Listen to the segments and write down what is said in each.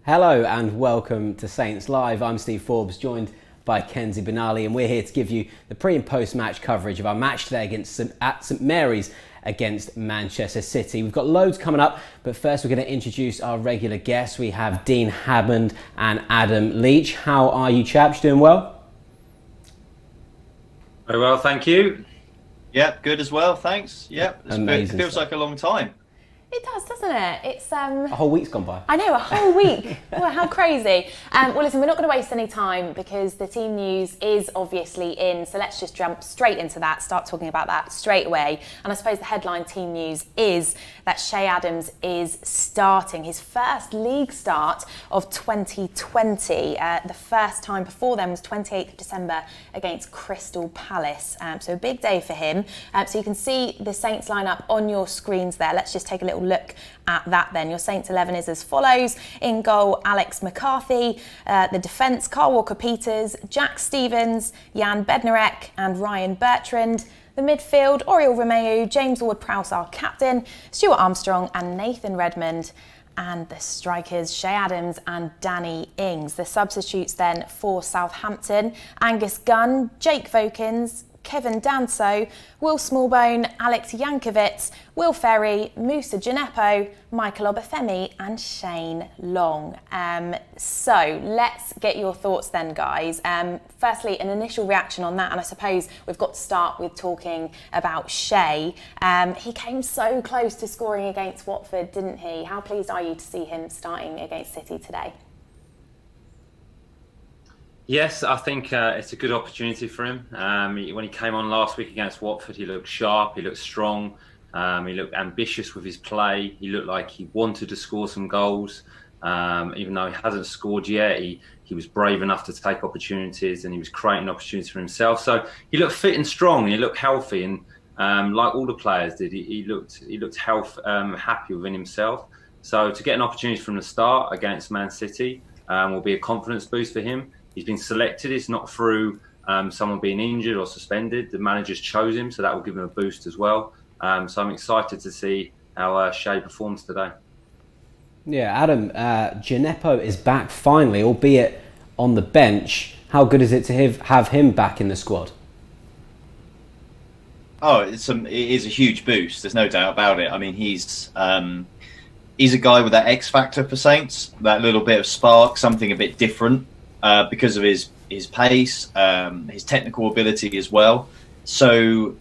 Hello and welcome to Saints Live. I'm Steve Forbes, joined by Kenzie, Benali, and we're here to give you the pre and post match coverage of our match today at St Mary's against Manchester City. We've got loads coming up, but first we're going to introduce our regular guests. We have Dean Hammond and Adam Leitch. How are you chaps? Doing well? Very well, thank you. Yep, good as well, thanks. Yep, Amazing it feels stuff. like a long time. It does, doesn't it? It's A whole week's gone by. I know, a whole week. Well, how crazy. Well, listen, we're not going to waste any time because the team news is obviously in. So let's just jump straight into that, start talking about that straight away. And I suppose the headline team news is that Che Adams is starting his first league start of 2020. The first time before then was 28th of December against Crystal Palace. So a big day for him. So you can see the Saints lineup on your screens there. Let's just take a little look at that then. Your Saints 11 is as follows. In goal, Alex McCarthy. The defence, Carl Walker-Peters, Jack Stevens, Jan Bednarek and Ryan Bertrand. The midfield, Oriol Romeu, James Ward-Prowse, our captain, Stuart Armstrong and Nathan Redmond. And the strikers, Che Adams and Danny Ings. The substitutes then for Southampton, Angus Gunn, Jake Vokins, Kevin Danso, Will Smallbone, Alex Yankovic, Will Ferry, Musa Gineppo, Michael Obafemi and Shane Long. So let's get your thoughts then, guys. Firstly, an initial reaction on that, and I suppose we've got to start with talking about Che. He came so close to scoring against Watford, didn't he? How pleased are you to see him starting against City today? Yes, I think it's a good opportunity for him. When he came on last week against Watford, he looked sharp, he looked strong, he looked ambitious with his play. He looked like he wanted to score some goals. Even though he hasn't scored yet, he was brave enough to take opportunities and he was creating opportunities for himself. So he looked fit and strong, he looked healthy, and like all the players did, he looked happy within himself. So to get an opportunity from the start against Man City will be a confidence boost for him. He's been selected. It's not through someone being injured or suspended. The managers chose him, so that will give him a boost as well. So I'm excited to see how Che performs today. Yeah, Adam, Gineppo is back finally, albeit on the bench. How good is it to have him back in the squad? Oh, it is a huge boost. There's no doubt about it. I mean, he's a guy with that X factor for Saints, that little bit of spark, something a bit different. Because of his pace, his technical ability as well. So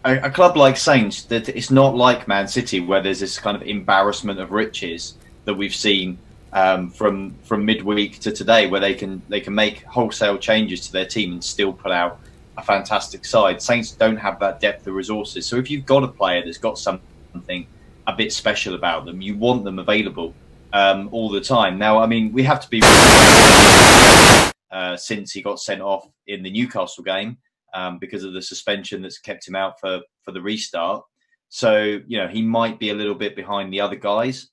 a club like Saints, that it's not like Man City where there's this kind of embarrassment of riches that we've seen from midweek to today, where they can make wholesale changes to their team and still put out a fantastic side. Saints don't have that depth of resources. So if you've got a player that's got something a bit special about them, you want them available all the time. Now, I mean, we have to be since he got sent off in the Newcastle game because of the suspension that's kept him out for the restart. So, you know, he might be a little bit behind the other guys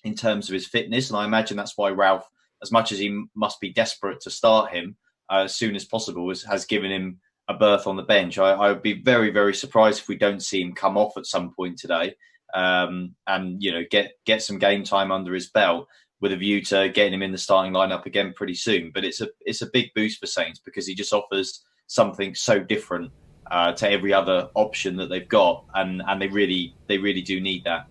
in terms of his fitness. And I imagine that's why Ralph, as much as he must be desperate to start him as soon as possible, has given him a berth on the bench. I would be very, very surprised if we don't see him come off at some point today. And you know, get some game time under his belt with a view to getting him in the starting lineup again pretty soon. But it's a big boost for Saints because he just offers something so different to every other option that they've got, and they really do need that.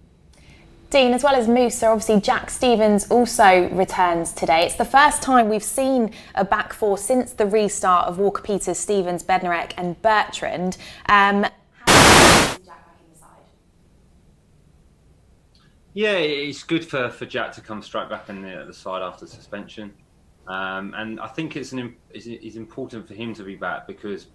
Dean, as well as Musa, obviously Jack Stevens also returns today. It's the first time we've seen a back four since the restart of Walker-Peters, Stevens, Bednarek and Bertrand. Yeah, it's good for Jack to come straight back in the side after suspension. And I think it's important for him to be back because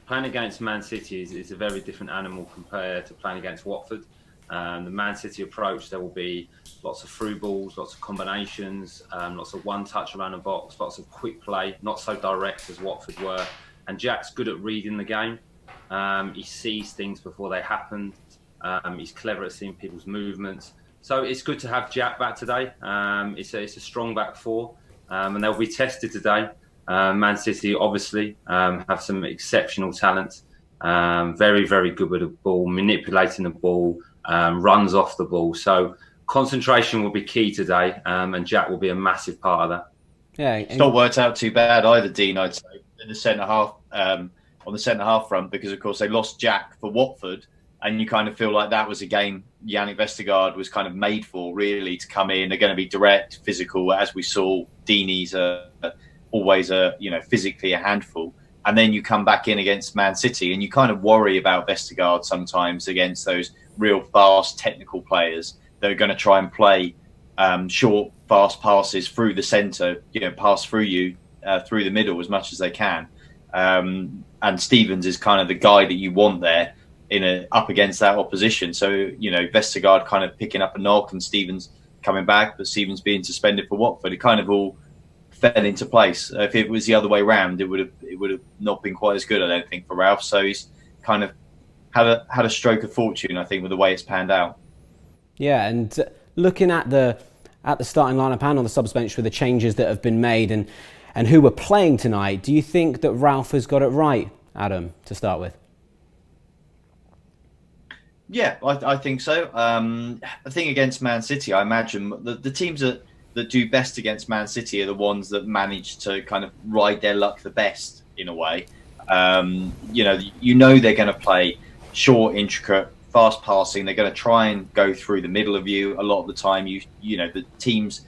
playing against Man City is a very different animal compared to playing against Watford. The Man City approach, there will be lots of through balls, lots of combinations, lots of one-touch around the box, lots of quick play, not so direct as Watford were. And Jack's good at reading the game. He sees things before they happen. He's clever at seeing people's movements. So it's good to have Jack back today. It's a strong back four, and they'll be tested today. Man City obviously have some exceptional talent. Very, very good with the ball, manipulating the ball, runs off the ball. So concentration will be key today, and Jack will be a massive part of that. Yeah, it's not worked out too bad either, Dean. I'd say in the centre half, on the centre half front, because of course they lost Jack for Watford, and you kind of feel like that was a game Yannick Vestergaard was kind of made for, really, to come in. They're going to be direct, physical, as we saw. Deeney's always physically a handful. And then you come back in against Man City, and you kind of worry about Vestergaard sometimes against those real fast technical players that are going to try and play short, fast passes through the centre, pass through you, through the middle as much as they can. And Stevens is kind of the guy that you want there up against that opposition. So, Vestergaard kind of picking up a knock and Stevens coming back, but Stevens being suspended for Watford, it kind of all fell into place. If it was the other way round, it would have not been quite as good, I don't think, for Ralph. So he's kind of had a stroke of fortune, I think, with the way it's panned out. Yeah, and looking at the starting lineup and on the subs bench with the changes that have been made and who were playing tonight, do you think that Ralph has got it right, Adam, to start with? Yeah, I think so. I think against Man City, I imagine the teams that do best against Man City are the ones that manage to kind of ride their luck the best, in a way. They're going to play short, intricate, fast passing. They're going to try and go through the middle of you. A lot of the time, the teams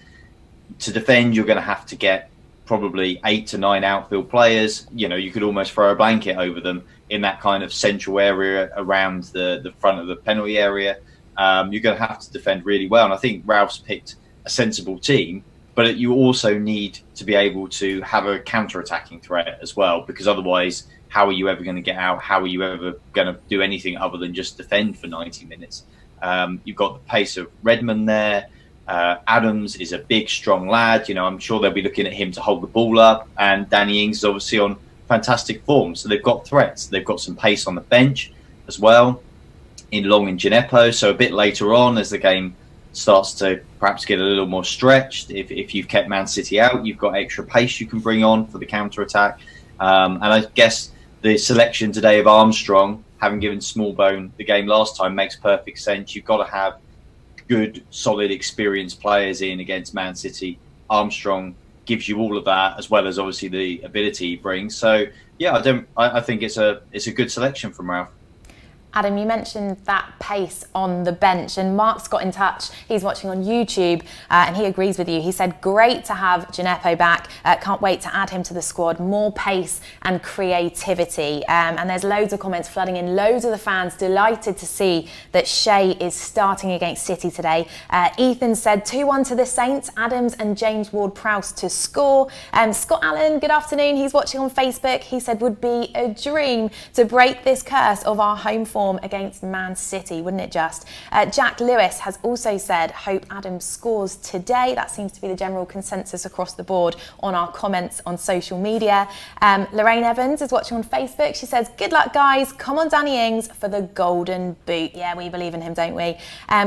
to defend, you're going to have to get probably 8 to 9 outfield players. You could almost throw a blanket over them in that kind of central area around the front of the penalty area. You're going to have to defend really well. And I think Ralph's picked a sensible team, but you also need to be able to have a counter-attacking threat as well, because otherwise, how are you ever going to get out? How are you ever going to do anything other than just defend for 90 minutes? You've got the pace of Redmond there. Adams is a big, strong lad. I'm sure they'll be looking at him to hold the ball up. And Danny Ings is obviously on fantastic form. So they've got threats. They've got some pace on the bench as well, in Long and Gineppo. So a bit later on, as the game starts to perhaps get a little more stretched, if you've kept Man City out, you've got extra pace you can bring on for the counter-attack. And I guess the selection today of Armstrong, having given Smallbone the game last time, makes perfect sense. You've got to have good, solid, experienced players in against Man City. Armstrong gives you all of that, as well as obviously the ability he brings. So yeah, I think it's a good selection from Ralph. Adam, you mentioned that pace on the bench, and Mark's got in touch. He's watching on YouTube, and he agrees with you. He said, great to have Gineppo back. Can't wait to add him to the squad. More pace and creativity. And there's loads of comments flooding in. Loads of the fans delighted to see that Shea is starting against City today. Ethan said 2-1 to the Saints. Adams and James Ward-Prowse to score. Scott Allen, good afternoon. He's watching on Facebook. He said, would be a dream to break this curse of our home form against Man City, wouldn't it just? Jack Lewis has also said, hope Adams scores today. That seems to be the general consensus across the board on our comments on social media. Lorraine Evans is watching on Facebook. She says, good luck, guys. Come on, Danny Ings for the golden boot. Yeah, we believe in him, don't we?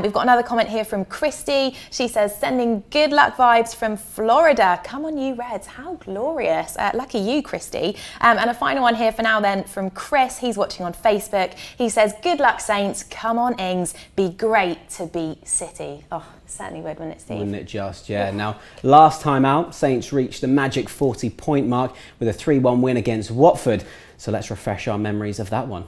We've got another comment here from Christy. She says, sending good luck vibes from Florida. Come on, you Reds. How glorious. Lucky you, Christy. And a final one here for now then from Chris. He's watching on Facebook. He says, good luck, Saints. Come on, Ings. Be great to beat City. Oh, certainly would, wouldn't it, Steve? Wouldn't it just, yeah. Now, last time out, Saints reached the magic 40-point mark with a 3-1 win against Watford. So let's refresh our memories of that one.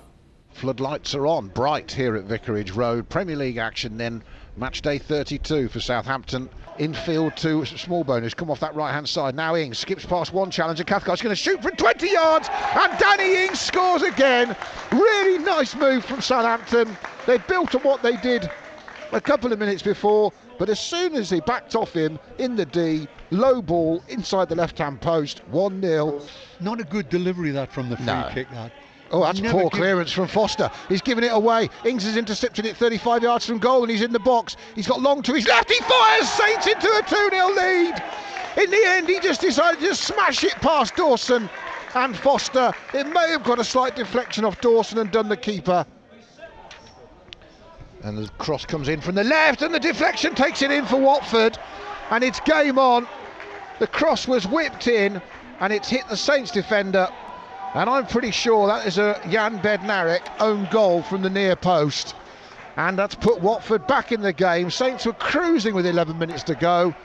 Floodlights are on, bright here at Vicarage Road. Premier League action then, match day 32 for Southampton. Infield to Smallbone, who's come off that right-hand side. Now Ings skips past one challenger. Cathcart's going to shoot from 20 yards, and Danny Ings scores again. Really nice move from Southampton. They built on what they did a couple of minutes before, but as soon as he backed off him in the D, low ball inside the left-hand post, 1-0. Not a good delivery that from the free kick. That. Oh, that's poor clearance from Foster. He's giving it away. Ings has intercepted it 35 yards from goal, and he's in the box. He's got long to his left. He fires Saints into a 2-0 lead. In the end, he just decided to smash it past Dawson and Foster. It may have got a slight deflection off Dawson and done the keeper. And the cross comes in from the left, and the deflection takes it in for Watford. And it's game on. The cross was whipped in, and it's hit the Saints defender. And I'm pretty sure that is a Jan Bednarek own goal from the near post. and that's put Watford back in the game. Saints were cruising with 11 minutes to go.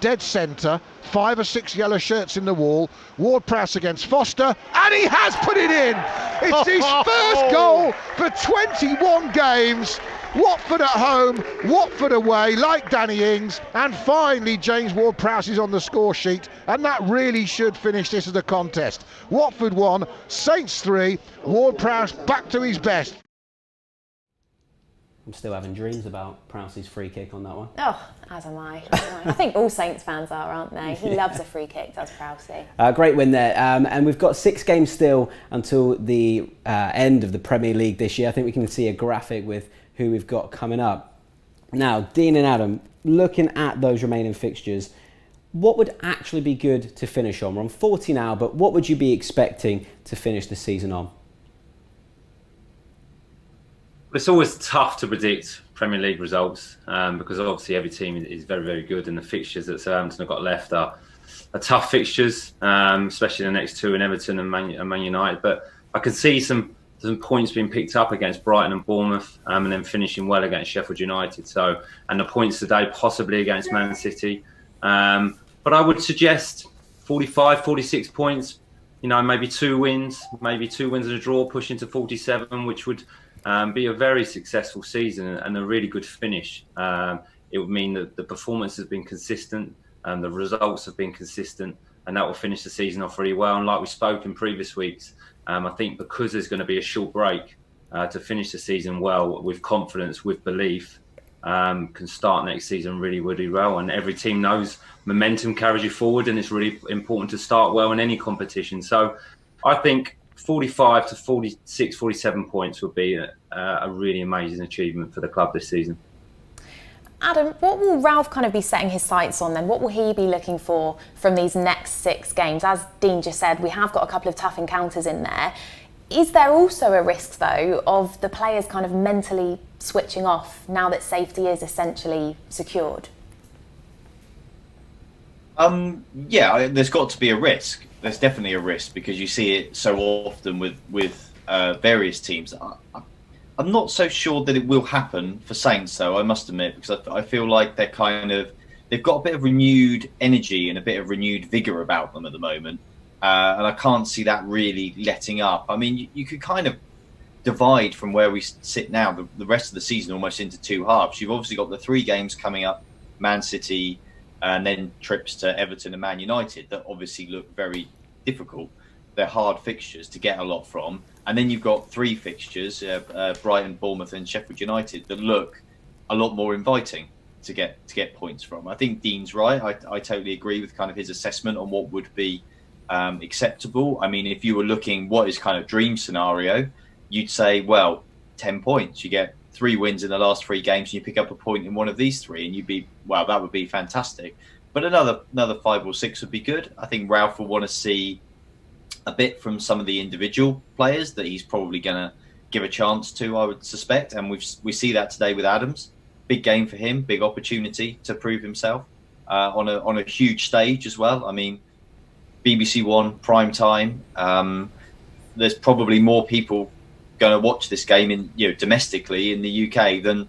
Dead centre, 5 or 6 yellow shirts in the wall. Ward-Prowse against Foster, and he has put it in! It's his first goal for 21 games. Watford at home, Watford away, like Danny Ings, and finally James Ward-Prowse is on the score sheet, and that really should finish this as a contest. Watford 1, Saints 3, Ward-Prowse back to his best. I'm still having dreams about Prowse's free kick on that one. Oh, as am I. I think all Saints fans are, aren't they? He loves a free kick, does Prowse. Great win there. And we've got 6 games still until the end of the Premier League this year. I think we can see a graphic with who we've got coming up. Now, Dean and Adam, looking at those remaining fixtures, what would actually be good to finish on? We're on 40 now, but what would you be expecting to finish the season on? It's always tough to predict Premier League results because obviously every team is very, very good, and the fixtures that Southampton have got left are tough fixtures, especially the next 2 in Everton and Man United. But I can see some points being picked up against Brighton and Bournemouth, and then finishing well against Sheffield United. So, and the points today possibly against Man City. But I would suggest 45, 46 points. You know, maybe 2 wins and a draw, pushing to 47, which would be a very successful season and a really good finish. It would mean that the performance has been consistent and the results have been consistent, and that will finish the season off really well. And like we spoke in previous weeks, I think because there's going to be a short break to finish the season well, with confidence, with belief, can start next season really, really well. And every team knows momentum carries you forward, and it's really important to start well in any competition. So I think 45 to 46, 47 points would be a really amazing achievement for the club this season. Adam, what will Ralph kind of be setting his sights on then? What will he be looking for from these next 6 games? As Dean just said, we have got a couple of tough encounters in there. Is there also a risk, though, of the players kind of mentally switching off now that safety is essentially secured? Yeah, there's got to be a risk. There's definitely a risk because you see it so often with various teams. I'm not so sure that it will happen for Saints, though, I must admit, because I feel like they've got a bit of renewed energy and a bit of renewed vigour about them at the moment. And I can't see that really letting up. I mean, you could kind of divide from where we sit now, the rest of the season, almost into 2 halves. You've obviously got the 3 games coming up, Man City, and then trips to Everton and Man United that obviously look very difficult. They're hard fixtures to get a lot from. And then you've got 3 fixtures, Brighton, Bournemouth and Sheffield United, that look a lot more inviting to get points from. I think Dean's right. I totally agree with kind of his assessment on what would be acceptable. I mean, if you were looking what is kind of dream scenario, you'd say, well, 10 points. You get 3 wins in the last 3 games and you pick up a point in one of these 3 and you'd be, well, that would be fantastic. But another 5 or 6 would be good. I think Ralph will want to see a bit from some of the individual players that he's probably going to give a chance to, I would suspect. And we see that today with Adams. Big game for him, big opportunity to prove himself on a huge stage as well. I mean, BBC One, prime time. There's probably more people going to watch this game domestically in the UK than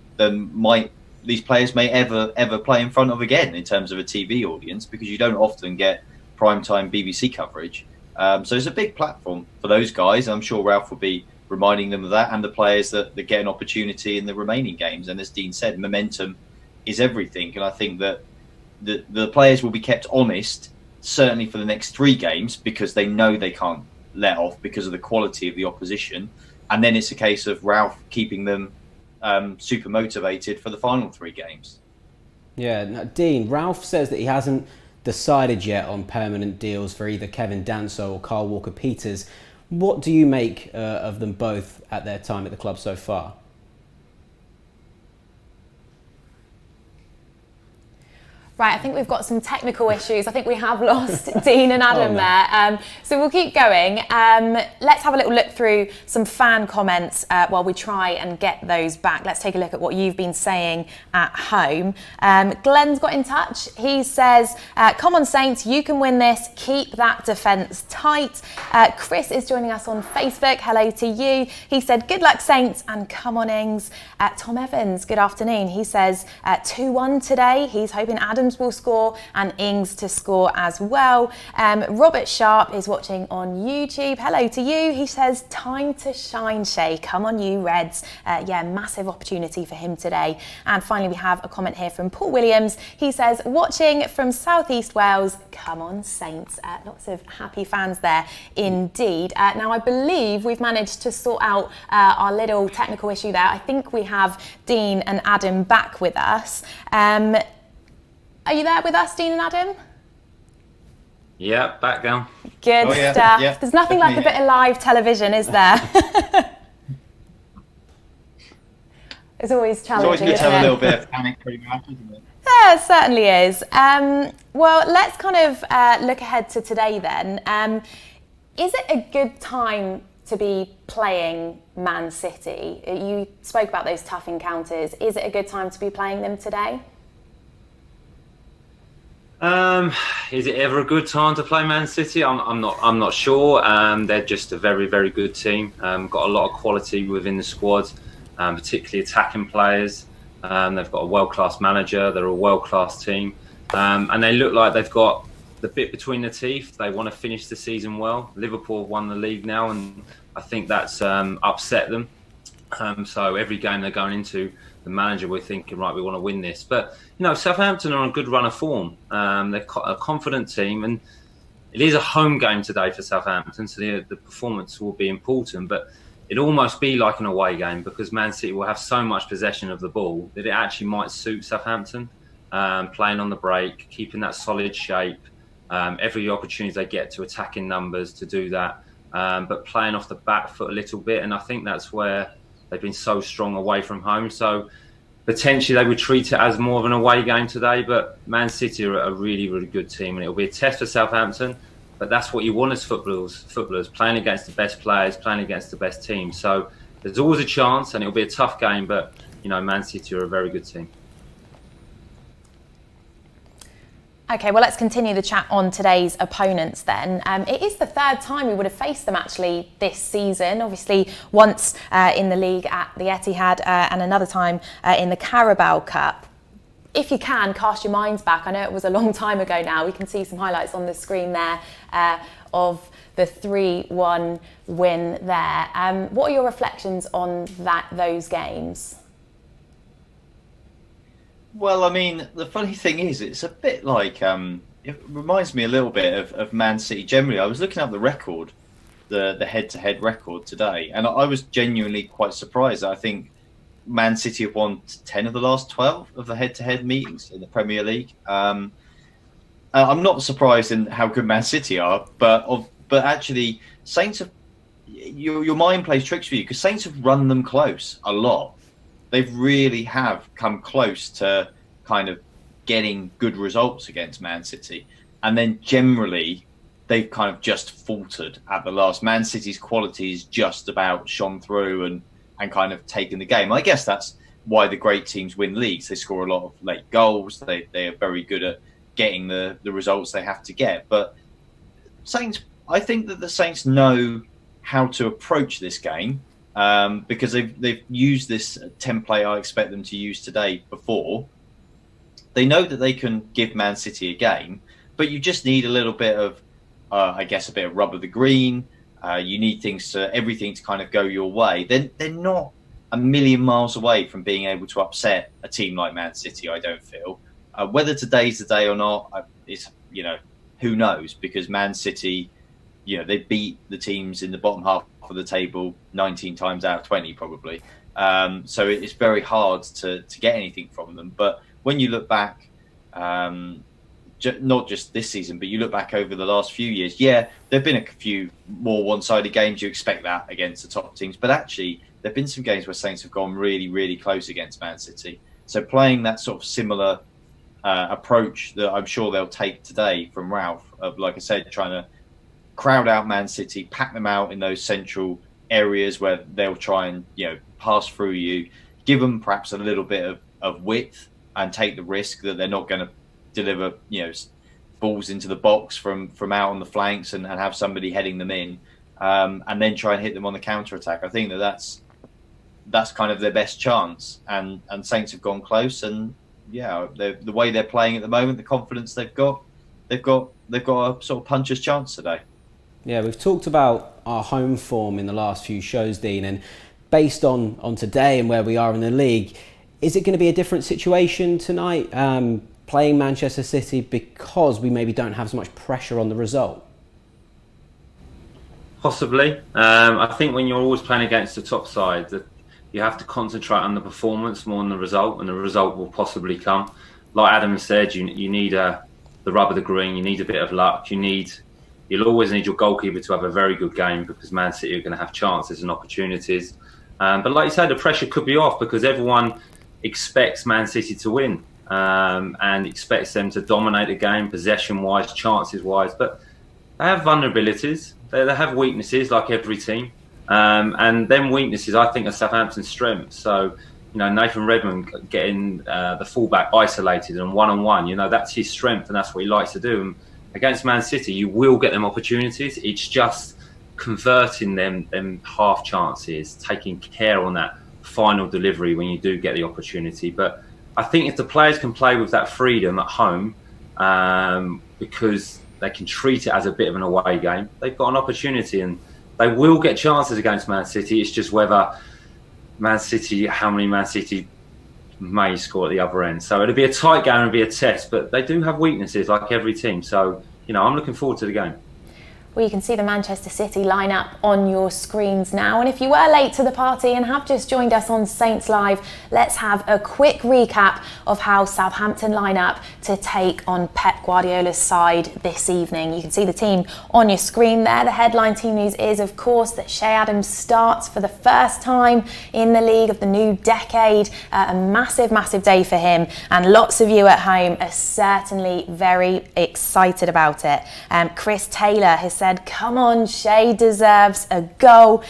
these players may ever play in front of again in terms of a TV audience, because you don't often get prime time BBC coverage. So it's a big platform for those guys. I'm sure Ralph will be reminding them of that, and the players that get an opportunity in the remaining games. And as Dean said, momentum is everything. And I think that the players will be kept honest, certainly for the next 3 games, because they know they can't let off because of the quality of the opposition. And then it's a case of Ralph keeping them super motivated for the final 3 games. Yeah, now, Dean, Ralph says that he hasn't decided yet on permanent deals for either Kevin Danso or Carl Walker-Peters. What do you make of them both at their time at the club so far? Right, I think we've got some technical issues. I think we have lost Dean and Adam there. So we'll keep going. Let's have a little look through some fan comments while we try and get those back. Let's take a look at what you've been saying at home. Glenn's got in touch. He says, come on Saints, you can win this. Keep that defence tight. Chris is joining us on Facebook. Hello to you. He said, good luck Saints and come on Ings. Tom Evans, good afternoon. He says 2-1 today. He's hoping Adams will score and Ings to score as well. Robert Sharp is watching on YouTube. Hello to you. He says, time to shine, Shay. Come on you Reds. Yeah, massive opportunity for him today. And finally, we have a comment here from Paul Williams. He says, watching from South East Wales. Come on Saints. Lots of happy fans there indeed. Now, I believe we've managed to sort out our little technical issue there. I think we have Dean and Adam back with us. Are you there with us, Dean and Adam? Yeah, back down. Good stuff. Yeah. There's nothing like a bit of live television, is there? It's always challenging. It's always good to have a little bit of panic pre-match, isn't it? Yeah, it certainly is. Well, let's kind of look ahead to today then. Is it a good time to be playing Man City? You spoke about those tough encounters. Is it a good time to be playing them today? Is it ever a good time to play Man City? I'm not sure. They're just a very, very good team. Got a lot of quality within the squad, particularly attacking players. They've got a world-class manager. They're a world-class team, and they look like they've got the bit between the teeth. They want to finish the season well. Liverpool have won the league now, and I think that's upset them. So every game they're going into, the manager, we're thinking, right, we want to win this. But, you know, Southampton are on a good run of form. They're a confident team, and it is a home game today for Southampton, so the performance will be important. But it'll almost be like an away game because Man City will have so much possession of the ball that it actually might suit Southampton, playing on the break, keeping that solid shape, every opportunity they get to attack in numbers to do that, but playing off the back foot a little bit. And I think that's where they've been so strong away from home. So potentially they would treat it as more of an away game today, but Man City are a really, really good team, and it'll be a test for Southampton. But that's what you want as footballers playing against the best players, playing against the best teams. So there's always a chance, and it'll be a tough game, but, you know, Man City are a very good team. Okay, well, let's continue the chat on today's opponents then. It is the third time we would have faced them actually this season. Obviously, once in the league at the Etihad and another time in the Carabao Cup. If you can, cast your minds back. I know it was a long time ago now. We can see some highlights on the screen there of the 3-1 win there. What are your reflections on those games? Well, I mean, the funny thing is, it's a bit like, it reminds me a little bit of Man City generally. I was looking up the record, the head-to-head record today, and I was genuinely quite surprised. I think Man City have won 10 of the last 12 of the head-to-head meetings in the Premier League. I'm not surprised in how good Man City are, but actually, Saints have, your mind plays tricks for you, because Saints have run them close a lot. They really have come close to kind of getting good results against Man City. And then generally, they've kind of just faltered at the last. Man City's qualities just about shone through and kind of taken the game. I guess that's why the great teams win leagues. They score a lot of late goals. They are very good at getting the results they have to get. But Saints, I think that the Saints know how to approach this game. Because they've used this template I expect them to use today before. They know that they can give Man City a game, but you just need a little bit of, I guess, a bit of rub of the green. You need everything to kind of go your way. They're not a million miles away from being able to upset a team like Man City, I don't feel. Whether today's the day or not, who knows? Because Man City, they beat the teams in the bottom half of the table 19 times out of 20 probably. So it's very hard to get anything from them. But when you look back, not just this season, but you look back over the last few years, there have been a few more one-sided games. You expect that against the top teams. But actually, there have been some games where Saints have gone really, really close against Man City. So playing that sort of similar approach that I'm sure they'll take today from Ralph, of, like I said, trying to crowd out Man City, pack them out in those central areas where they'll try and pass through you, give them perhaps a little bit of width, and take the risk that they're not going to deliver balls into the box from out on the flanks and have somebody heading them in, and then try and hit them on the counter attack. I think that's kind of their best chance, and Saints have gone close, and the way they're playing at the moment, the confidence they've got a sort of puncher's chance today. Yeah, we've talked about our home form in the last few shows, Dean, and based on today and where we are in the league, is it going to be a different situation tonight, playing Manchester City, because we maybe don't have so much pressure on the result? Possibly. I think when you're always playing against the top side, that you have to concentrate on the performance more than the result, and the result will possibly come. Like Adam said, you need the rub of the green, you need a bit of luck, you'll always need your goalkeeper to have a very good game, because Man City are going to have chances and opportunities. But like you said, the pressure could be off because everyone expects Man City to win, and expects them to dominate the game, possession-wise, chances-wise. But they have vulnerabilities. They have weaknesses, like every team. And them weaknesses, I think, are Southampton's strengths. So, Nathan Redmond getting the fullback isolated and one-on-one, that's his strength, and that's what he likes to do. And against Man City, you will get them opportunities. It's just converting them half chances, taking care on that final delivery when you do get the opportunity. But I think if the players can play with that freedom at home, because they can treat it as a bit of an away game, they've got an opportunity, and they will get chances against Man City. It's just whether how many Man City may score at the other end. So it'll be a tight game, it'll be a test, but they do have weaknesses like every team. So, I'm looking forward to the game. Well, you can see the Manchester City lineup on your screens now. And if you were late to the party and have just joined us on Saints Live, let's have a quick recap of how Southampton line up to take on Pep Guardiola's side this evening. You can see the team on your screen there. The headline team news is, of course, that Che Adams starts for the first time in the league of the new decade. A massive, massive day for him. And lots of you at home are certainly very excited about it. Chris Taylor has said, come on, Che deserves a goal.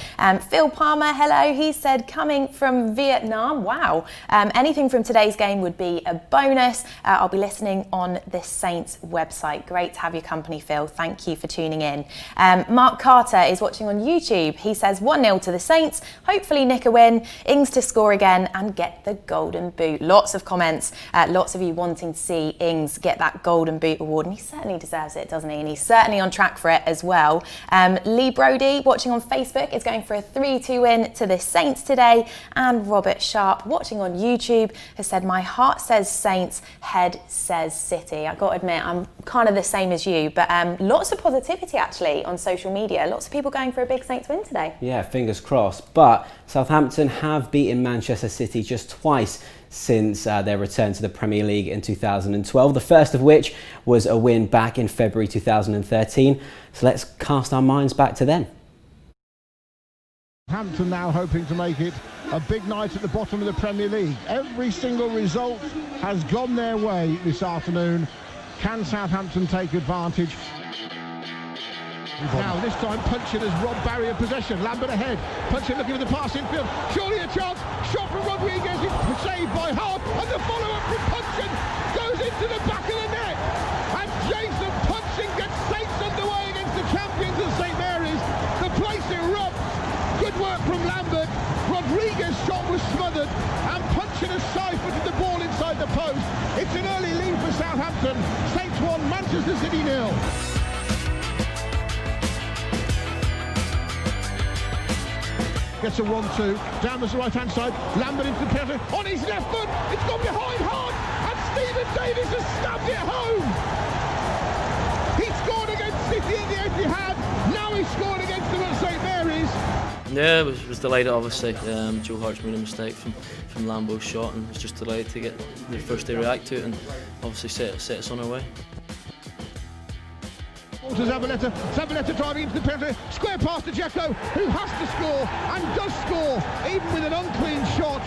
Phil Palmer, hello, he said, coming from Vietnam. Wow. Anything from today's game would be a bonus. I'll be listening on the Saints website. Great to have your company, Phil. Thank you for tuning in. Mark Carter is watching on YouTube. He says 1-0 to the Saints. Hopefully nick a win. Ings to score again and get the golden boot. Lots of comments. Lots of you wanting to see Ings get that golden boot award. And he certainly deserves it, doesn't he? And he's certainly on track for it as well. Lee Brody, watching on Facebook, is going for a 3-2 win to the Saints today. And Robert Sharp, watching on YouTube, has said, my heart says Saints, head says City. I've got to admit, I'm kind of the same as you, but lots of positivity actually on social media. Lots of people going for a big Saints win today. Yeah, fingers crossed. But Southampton have beaten Manchester City just twice since their return to the Premier League in 2012, the first of which was a win back in February 2013. So let's cast our minds back to then. Hampton now hoping to make it a big night at the bottom of the Premier League. Every single result has gone their way this afternoon. Can Southampton take advantage? Now this time Puncheon has robbed Barry of possession. Lambert ahead. Puncheon looking for the pass infield. Surely a chance. Shot from Rodriguez. It's saved by Hart. And the follow-up from Puncheon goes into the back of the net. And Jason Puncheon gets Saints underway against the champions of St Mary's. The place erupts. Good work from Lambert. Rodriguez's shot was smothered. And Puncheon has siphoned the ball inside the post. It's an early lead for Southampton. Saints 1, Manchester City 0. Gets a 1-2, down the right-hand side, Lambert into the penalty, on his left foot, it's gone behind hard, and Stephen Davis has stabbed it home! He scored against City at the Etihad, now he's scored against them at St Mary's. Yeah, I was delighted obviously. Joe Hart's made a mistake from Lambo's shot, and was just delighted to get the first to react to it and obviously set us on our way. To Zabaleta driving into the penalty, square pass to Dzeko, who has to score and does score, even with an unclean shot.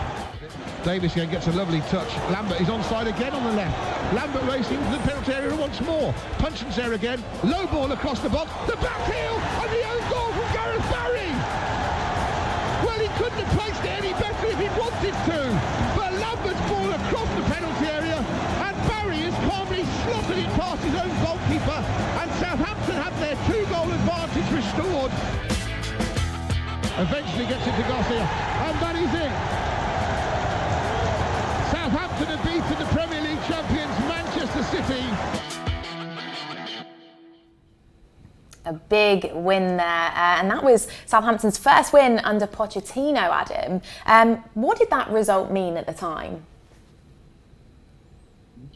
Davis again gets a lovely touch. Lambert is onside again on the left. Lambert racing to the penalty area once more. Puncheon's there again. Low ball across the box. The back heel and the own goal from Gareth Barry. Well, he couldn't have placed it any better if he wanted to. But Lambert's ball across the penalty area, and Barry has calmly slotted it past his own goalkeeper, and Southampton have their 2-goal advantage restored. Eventually gets it to Garcia, and that is it. Southampton have beaten the Premier League champions Manchester City. A big win there, and that was Southampton's first win under Pochettino, Adam. What did that result mean at the time?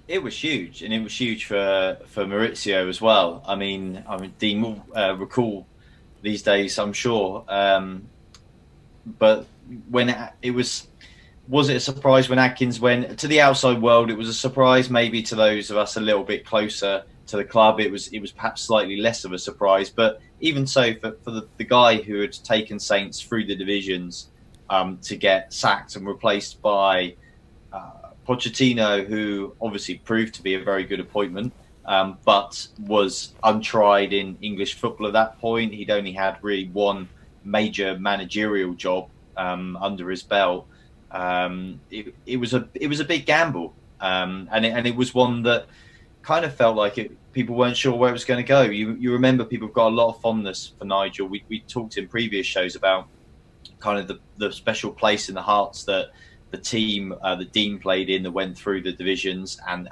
It was huge, and it was huge for Maurizio as well. I mean, Dean will recall these days, I'm sure. But when it was it a surprise when Atkins went to the outside world? It was a surprise, maybe to those of us a little bit closer to the club. It was perhaps slightly less of a surprise, but even so, for the guy who had taken Saints through the divisions to get sacked and replaced by Pochettino, who obviously proved to be a very good appointment, but was untried in English football at that point. He'd only had really one major managerial job under his belt. It was a big gamble, and it was one that kind of felt like people weren't sure where it was going to go. You remember people have got a lot of fondness for Nigel. We talked in previous shows about kind of the special place in the hearts that the team that Dean played in, that went through the divisions, and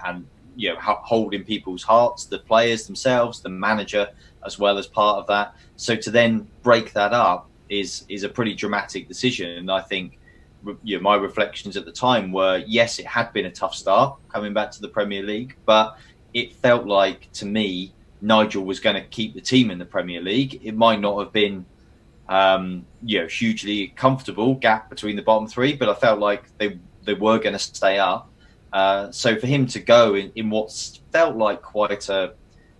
hold in people's hearts, the players themselves, the manager as well as part of that. So to then break that up is a pretty dramatic decision. And I think my reflections at the time were, yes, it had been a tough start coming back to the Premier League, but it felt like, to me, Nigel was going to keep the team in the Premier League. It might not have been hugely comfortable gap between the bottom three, but I felt like they were going to stay up. So for him to go in what felt like quite a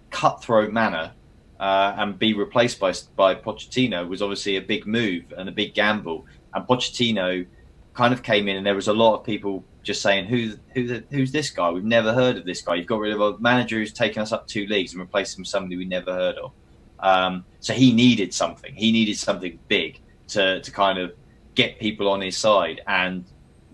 cutthroat manner and be replaced by Pochettino was obviously a big move and a big gamble. And Pochettino kind of came in, and there was a lot of people just saying, who's this guy? We've never heard of this guy. You've got rid of a manager who's taken us up 2 leagues and replaced him with somebody we never heard of. So he needed something. He needed something big to kind of get people on his side. And,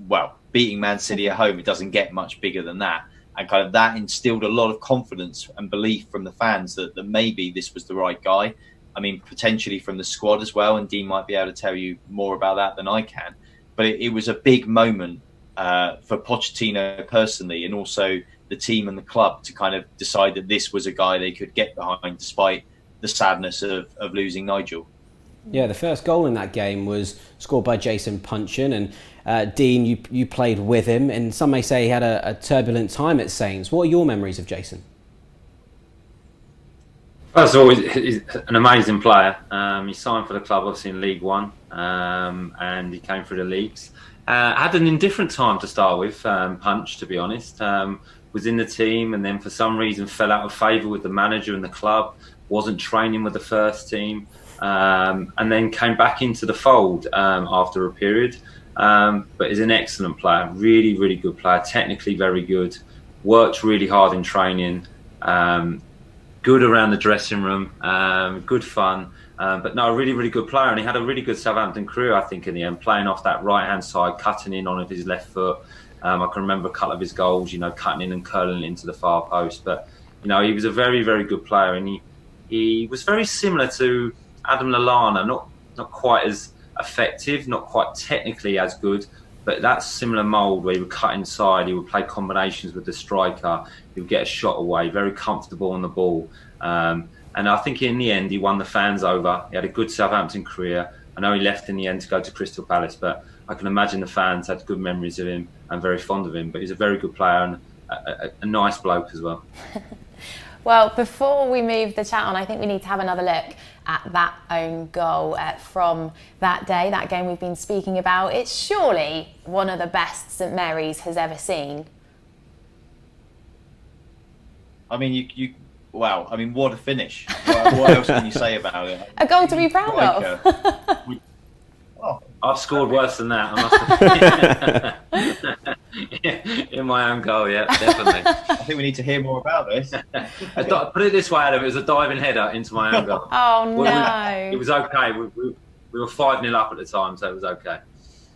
well, beating Man City at home, it doesn't get much bigger than that. And kind of that instilled a lot of confidence and belief from the fans that maybe this was the right guy. I mean, potentially from the squad as well. And Dean might be able to tell you more about that than I can. But it was a big moment for Pochettino personally, and also the team and the club to kind of decide that this was a guy they could get behind despite the sadness of losing Nigel. Yeah, the first goal in that game was scored by Jason Puncheon, and Dean, you played with him, and some may say he had a turbulent time at Saints. What are your memories of Jason? First of all, he's an amazing player. He signed for the club, obviously, in League One, and he came through the leagues. Had an indifferent time to start with, Punch, to be honest. Was in the team, and then for some reason fell out of favour with the manager and the club, wasn't training with the first team, and then came back into the fold after a period. But is an excellent player, really, really good player, technically very good, worked really hard in training, good around the dressing room, good fun, but no, a really, really good player. And he had a really good Southampton career, I think, in the end, playing off that right-hand side, cutting in on his left foot. I can remember a couple of his goals, cutting in and curling into the far post. But, he was a very, very good player. And he was very similar to Adam Lallana, not quite as effective, not quite technically as good, but that similar mould where he would cut inside, he would play combinations with the striker, he would get a shot away, very comfortable on the ball. And I think in the end, he won the fans over. He had a good Southampton career. I know he left in the end to go to Crystal Palace, but I can imagine the fans had good memories of him and very fond of him. But he's a very good player and a nice bloke as well. Well, before we move the chat on, I think we need to have another look at that own goal from that day, that game we've been speaking about. It's surely one of the best St Mary's has ever seen. I mean, wow. I mean, what a finish. What else can you say about it? A goal to be proud of. I've scored worse than that, I must In my own goal, yeah, definitely. I think we need to hear more about this. Put it this way, Adam, it was a diving header into my own goal. Oh, no. It was okay. We were 5-0 up at the time, so it was okay.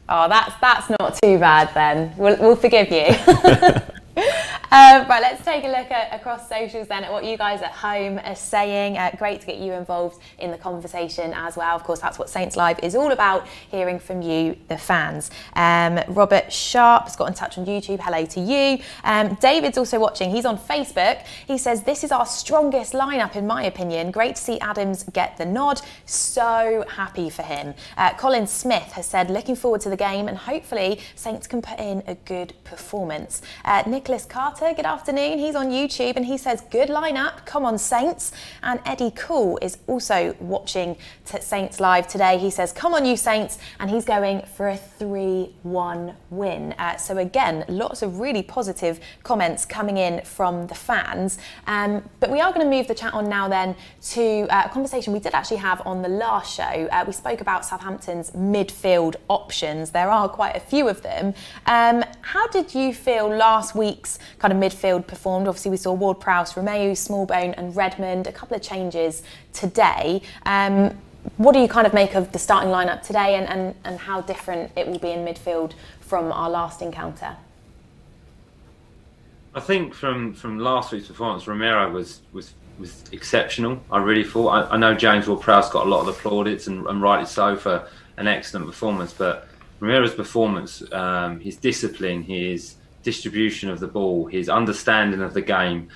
Oh, that's not too bad then. We'll forgive you. Right, let's take a look across socials then at what you guys at home are saying. Great to get you involved in the conversation as well. Of course, that's what Saints Live is all about, hearing from you, the fans. Robert Sharp has got in touch on YouTube. Hello to you. David's also watching. He's on Facebook. He says, this is our strongest lineup in my opinion. Great to see Adams get the nod. So happy for him. Colin Smith has said, looking forward to the game and hopefully Saints can put in a good performance. Nicholas Carter, good afternoon. He's on YouTube and he says, good lineup. Come on, Saints. And Eddie Cool is also watching Saints Live today. He says, come on, you Saints. And he's going for a 3-1 win. So again, lots of really positive comments coming in from the fans. But we are going to move the chat on now then to a conversation we did actually have on the last show. We spoke about Southampton's midfield options. There are quite a few of them. How did you feel last week's kind of midfield performed? Obviously we saw Ward-Prowse, Romeu, Smallbone and Redmond, a couple of changes today. What do you kind of make of the starting lineup today and how different it will be in midfield from our last encounter? I think from last week's performance, Romero was exceptional. I really thought. I know James Ward-Prowse got a lot of the plaudits and rightly so for an excellent performance, but Romero's performance, his discipline, his distribution of the ball, his understanding of the game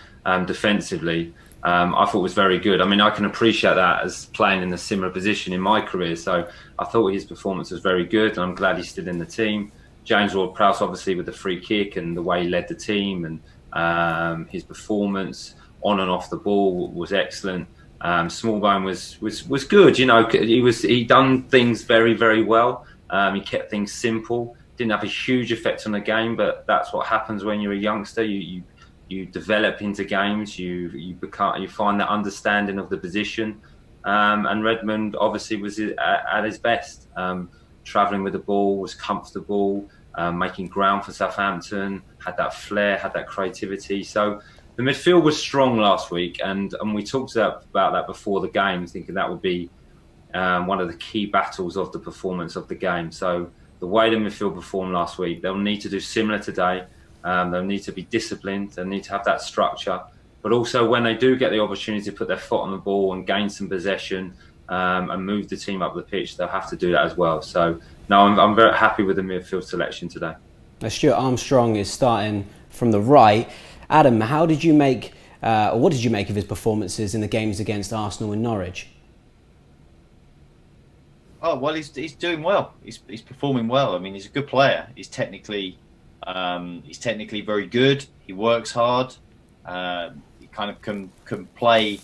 defensively, I thought was very good. I mean, I can appreciate that as playing in a similar position in my career. So I thought his performance was very good, and I'm glad he's still in the team. James Ward-Prowse, obviously, with the free kick and the way he led the team, and his performance on and off the ball was excellent. Smallbone was good. You know, he done things very, very well. He kept things simple. Didn't have a huge effect on the game, but that's what happens when you're a youngster. You develop into games. You find that understanding of the position. And Redmond obviously was at his best. Travelling with the ball, was comfortable, making ground for Southampton, had that flair, had that creativity. So the midfield was strong last week, and we talked about that before the game, thinking that would be one of the key battles of the performance of the game. So the way the midfield performed last week, they'll need to do similar today. They'll need to be disciplined. They'll need to have that structure. But also when they do get the opportunity to put their foot on the ball and gain some possession and move the team up the pitch, they'll have to do that as well. So, no, I'm very happy with the midfield selection today. Stuart Armstrong is starting from the right. Adam, how did you make, or what did you make of his performances in the games against Arsenal and Norwich? Oh well, he's doing well. He's performing well. I mean, he's a good player. He's technically very good. He works hard. He kind of can play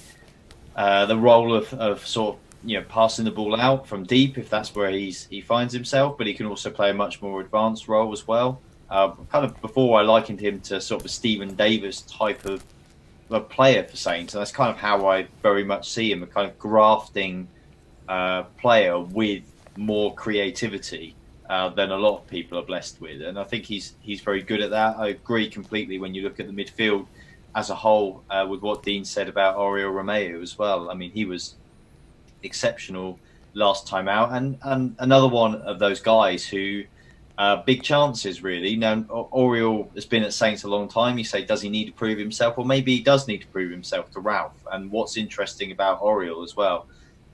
the role of sort of passing the ball out from deep if that's where he finds himself. But he can also play a much more advanced role as well. Kind of before I likened him to sort of a Stephen Davis type of a player for Saints, and that's kind of how I very much see him, a kind of grafting player with more creativity than a lot of people are blessed with, and I think he's very good at that. I agree completely when you look at the midfield as a whole with what Dean said about Oriol Romeu as well. I mean, he was exceptional last time out, and another one of those guys who big chances really. Now Oriol has been at Saints a long time. You say, does he need to prove himself? Or maybe he does need to prove himself to Ralph. And what's interesting about Oriol as well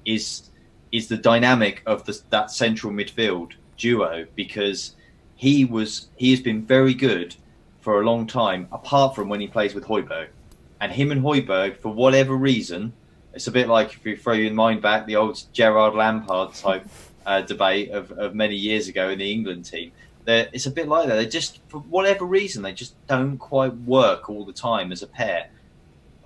is the dynamic of that central midfield duo, because he has been very good for a long time, apart from when he plays with Højbjerg. And him and Højbjerg, for whatever reason, it's a bit like if you throw your mind back, the old Gerrard Lampard type debate of many years ago in the England team. It's a bit like that. They just, for whatever reason, they just don't quite work all the time as a pair.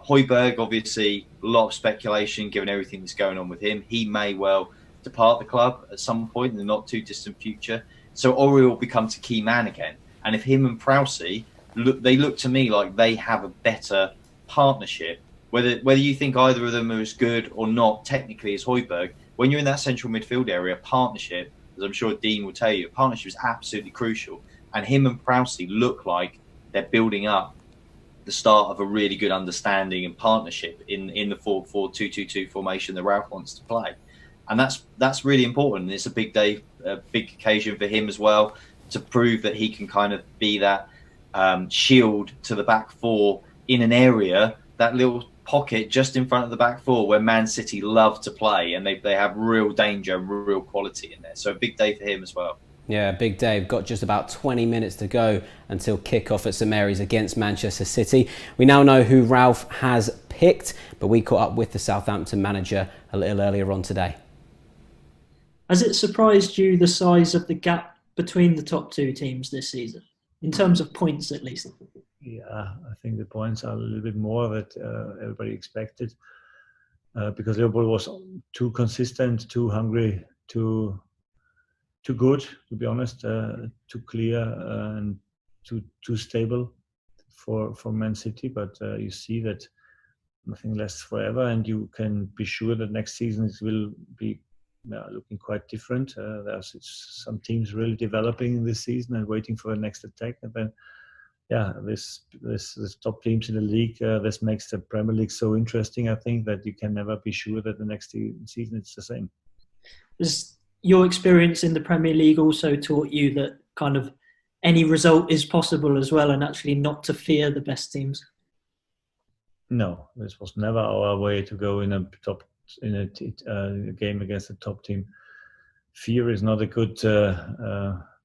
Højbjerg, obviously, a lot of speculation given everything that's going on with him. He may well depart the club at some point in the not too distant future. So Oriol becomes a key man again. And if him and Prowse they look to me like they have a better partnership. Whether you think either of them are as good or not technically as Højbjerg, when you're in that central midfield area, partnership, as I'm sure Dean will tell you, partnership is absolutely crucial. And him and Prowsey look like they're building up the start of a really good understanding and partnership in the 4-4-2-2-2 formation that Ralph wants to play. And that's really important. It's a big day, a big occasion for him as well, to prove that he can kind of be that shield to the back four in an area, that little pocket just in front of the back four where Man City love to play, and they have real danger and real quality in there. So a big day for him as well. Yeah, big day. We've got just about 20 minutes to go until kick-off at St Mary's against Manchester City. We now know who Ralph has picked, but we caught up with the Southampton manager a little earlier on today. Has it surprised you the size of the gap between the top two teams this season, in terms of points at least? Yeah, I think the points are a little bit more that everybody expected, because Liverpool was too consistent, too hungry, too good, to be honest, too clear and too stable for Man City. But you see that nothing lasts forever, and you can be sure that next season it will be looking quite different. There's some teams really developing in this season and waiting for the next attack. And then, this top teams in the league, this makes the Premier League so interesting, I think, that you can never be sure that the next season it's the same. Has your experience in the Premier League also taught you that kind of any result is possible as well, and actually not to fear the best teams? No, this was never our way to go in a game against a top team. Fear is not a good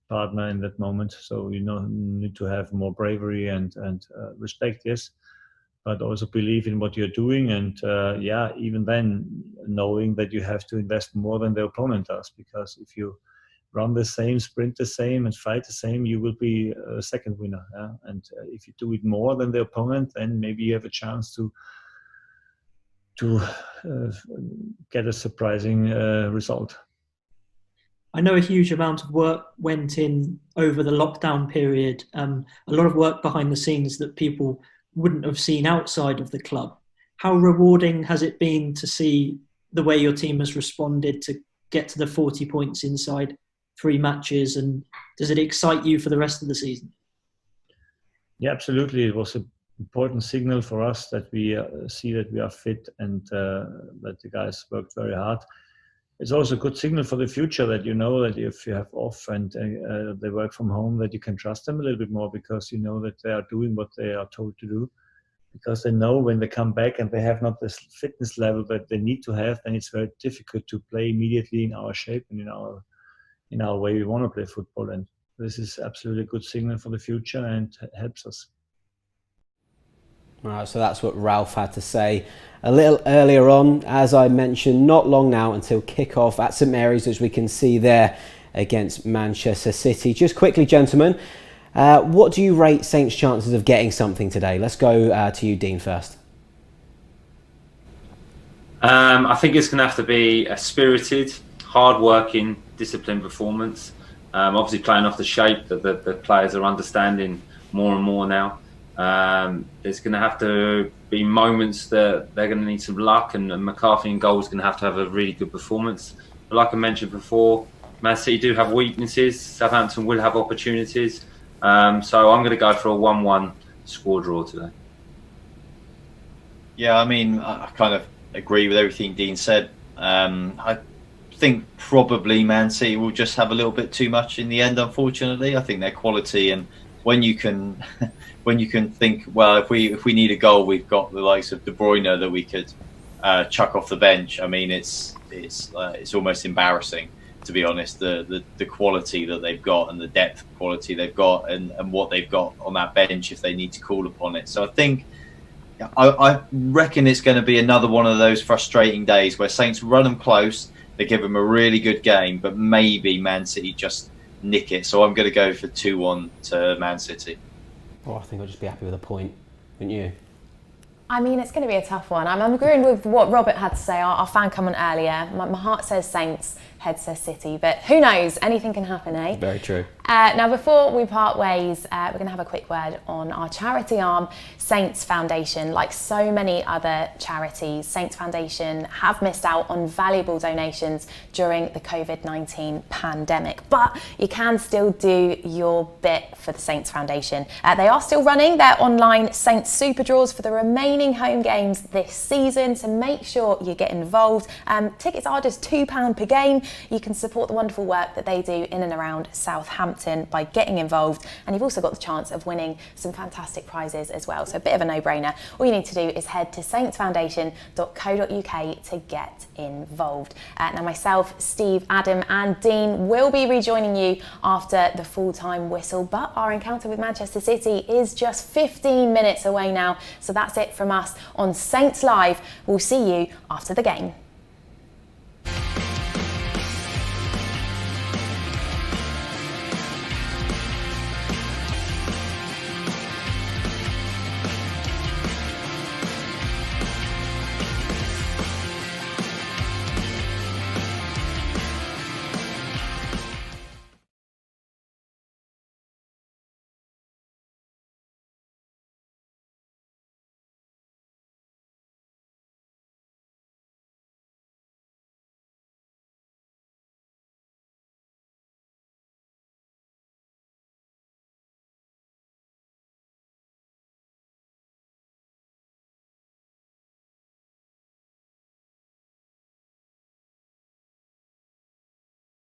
partner in that moment. So you need to have more bravery and respect, yes, but also believe in what you're doing. And even then, knowing that you have to invest more than the opponent does, because if you run the same, sprint the same, and fight the same, you will be a second winner. And if you do it more than the opponent, then maybe you have a chance to get a surprising result. I know a huge amount of work went in over the lockdown period, a lot of work behind the scenes that people wouldn't have seen outside of the club. How rewarding has it been to see the way your team has responded to get to the 40 points inside 3 matches, and does it excite you for the rest of the season? Yeah, absolutely. It was an important signal for us that we see that we are fit and that the guys worked very hard. It's also a good signal for the future that you know that if you have off and they work from home, that you can trust them a little bit more, because you know that they are doing what they are told to do, because they know when they come back and they have not this fitness level that they need to have, then it's very difficult to play immediately in our shape and in our way we want to play football. And this is absolutely a good signal for the future and helps us. All right, so that's what Ralph had to say a little earlier on. As I mentioned, not long now until kick-off at St Mary's, as we can see there, against Manchester City. Just quickly, gentlemen, what do you rate Saints' chances of getting something today? Let's go to you, Dean, first. I think it's going to have to be a spirited, hard-working, disciplined performance. Obviously playing off the shape that the players are understanding more and more now. There's going to have to be moments that they're going to need some luck, and McCarthy in goal is going to have a really good performance. But like I mentioned before, Man City do have weaknesses. Southampton will have opportunities. So I'm going to go for a 1-1 score draw today. Yeah, I mean, I kind of agree with everything Dean said. I think probably Man City will just have a little bit too much in the end, unfortunately. I think their quality, and when you can think, well, if we need a goal, we've got the likes of De Bruyne that we could chuck off the bench. I mean, it's almost embarrassing, to be honest, the quality that they've got and the depth of quality they've got and what they've got on that bench if they need to call upon it. So I reckon it's going to be another one of those frustrating days where Saints run them close, they give them a really good game, but maybe Man City just nick it. So I'm going to go for 2-1 to Man City. I think I'll just be happy with a point, wouldn't you? I mean, it's going to be a tough one. I'm agreeing with what Robert had to say, our fan comment earlier. My heart says Saints. heads to City. But who knows? Anything can happen, eh? Very true. Now, before we part ways, we're going to have a quick word on our charity arm, Saints Foundation. Like so many other charities, Saints Foundation have missed out on valuable donations during the COVID-19 pandemic. But you can still do your bit for the Saints Foundation. They are still running their online Saints Super Draws for the remaining home games this season, so make sure you get involved. Tickets are just £2 per game. You can support the wonderful work that they do in and around Southampton by getting involved, and you've also got the chance of winning some fantastic prizes as well, so a bit of a no-brainer. All you need to do is head to saintsfoundation.co.uk to get involved. Now myself, Steve, Adam and Dean will be rejoining you after the full-time whistle, but our encounter with Manchester City is just 15 minutes away now, so that's it from us on Saints Live. We'll see you after the game.